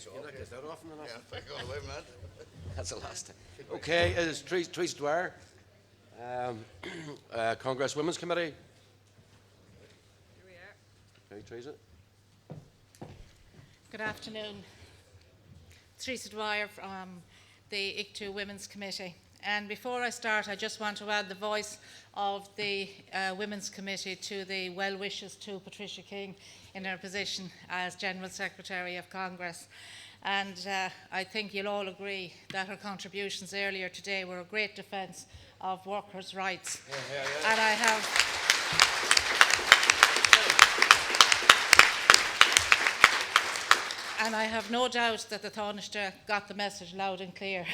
You not get that often enough. Yeah, thank God, away, man. That's the last time. Okay, it's Theresa Dwyer, Congress Women's Committee. Here we are. Okay, Theresa. Good afternoon. Theresa Dwyer from the ICTU Women's Committee. And before I start, I just want to add the voice of the Women's Committee to the well wishes to Patricia King in her position as General Secretary of Congress. And I think you'll all agree that her contributions earlier today were a great defence of workers' rights. Yeah. And I have no doubt that the Taoiseach got the message loud and clear.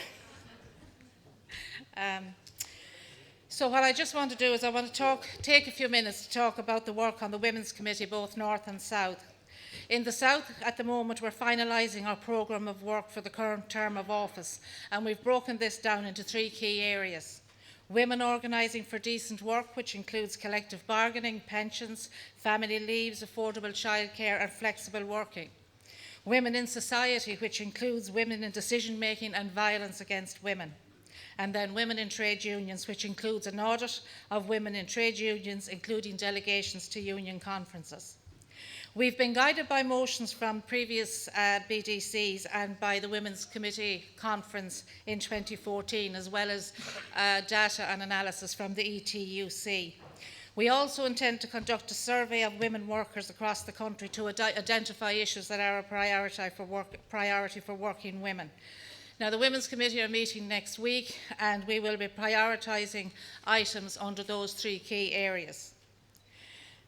So what I just want to do is I want to take a few minutes to talk about the work on the Women's Committee, both North and South. In the South, at the moment, we're finalising our programme of work for the current term of office, and we've broken this down into three key areas. Women organising for decent work, which includes collective bargaining, pensions, family leaves, affordable childcare and flexible working. Women in society, which includes women in decision-making and violence against women. And then women in trade unions, which includes an audit of women in trade unions, including delegations to union conferences. We've been guided by motions from previous BDCs and by the Women's Committee conference in 2014, as well as data and analysis from the ETUC. We also intend to conduct a survey of women workers across the country to identify issues that are a priority for working women. Now, the Women's Committee are meeting next week, and we will be prioritising items under those three key areas.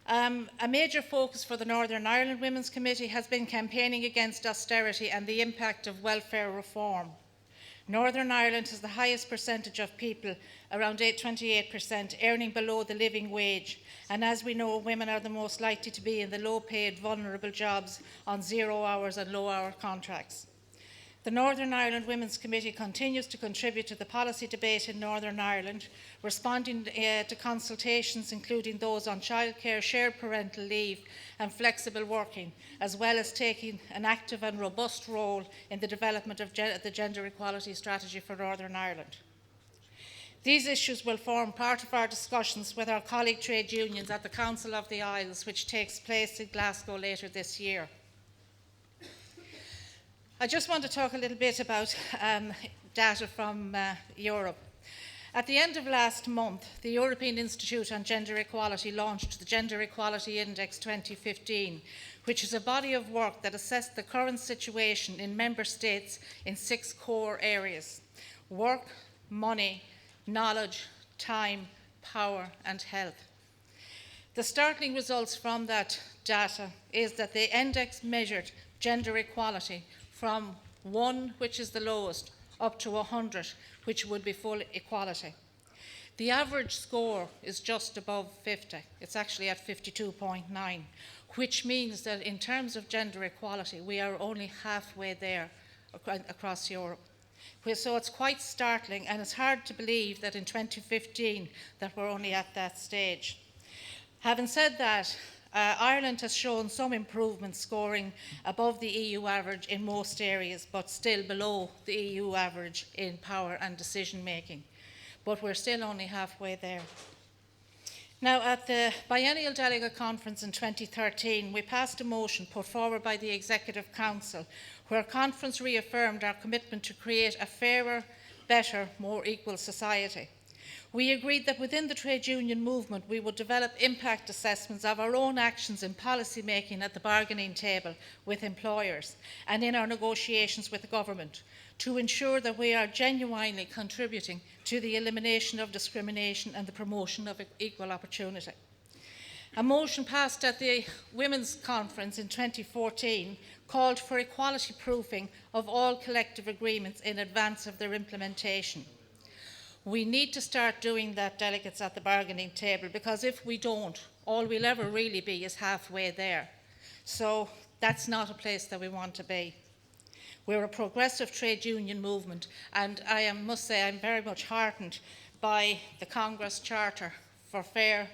A major focus for the Northern Ireland Women's Committee has been campaigning against austerity and the impact of welfare reform. Northern Ireland has the highest percentage of people, around 28%, earning below the living wage. And as we know, women are the most likely to be in the low-paid, vulnerable jobs on 0 hours and low-hour contracts. The Northern Ireland Women's Committee continues to contribute to the policy debate in Northern Ireland, responding to consultations including those on childcare, shared parental leave and flexible working, as well as taking an active and robust role in the development of the gender equality strategy for Northern Ireland. These issues will form part of our discussions with our colleague trade unions at the Council of the Isles, which takes place in Glasgow later this year. I just want to talk a little bit about data from Europe. At the end of last month, the European Institute on Gender Equality launched the Gender Equality Index 2015, which is a body of work that assessed the current situation in member states in 6 core areas: work, money, knowledge, time, power and health. The startling results from that data is that the index measured gender equality from 1, which is the lowest, up to 100, which would be full equality. The average score is just above 50. It's actually at 52.9, which means that in terms of gender equality, we are only halfway there across Europe. So it's quite startling, and it's hard to believe that in 2015 that we're only at that stage. Having said that, Ireland has shown some improvement, scoring above the EU average in most areas, but still below the EU average in power and decision making. But we're still only halfway there. Now, at the Biennial Delegate Conference in 2013, we passed a motion put forward by the Executive Council, where a conference reaffirmed our commitment to create a fairer, better, more equal society. We agreed that within the trade union movement, we would develop impact assessments of our own actions in policy making at the bargaining table with employers and in our negotiations with the government to ensure that we are genuinely contributing to the elimination of discrimination and the promotion of equal opportunity. A motion passed at the Women's Conference in 2014 called for equality proofing of all collective agreements in advance of their implementation. We need to start doing that, delegates, at the bargaining table, because if we don't, all we'll ever really be is halfway there. So that's not a place that we want to be. We're a progressive trade union movement, and I must say I'm very much heartened by the Congress Charter for Fair,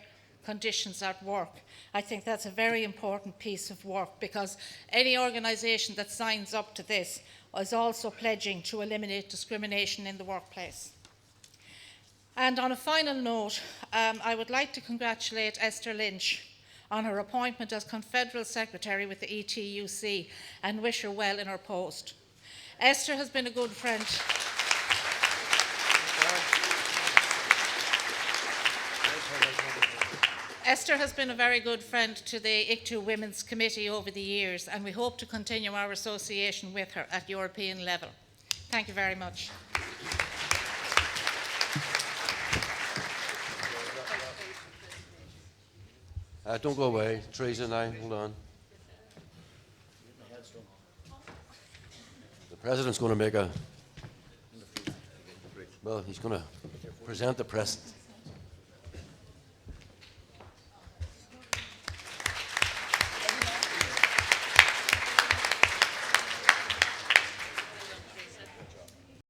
conditions at work. I think that's a very important piece of work, because any organisation that signs up to this is also pledging to eliminate discrimination in the workplace. And on a final note, I would like to congratulate Esther Lynch on her appointment as Confederal Secretary with the ETUC and wish her well in her post. Esther has been a good friend. Esther has been a very good friend to the ICTU Women's Committee over the years, and we hope to continue our association with her at European level. Thank you very much. Don't go away. Theresa and I, hold on. The President's going to make a, well, he's going to present the President.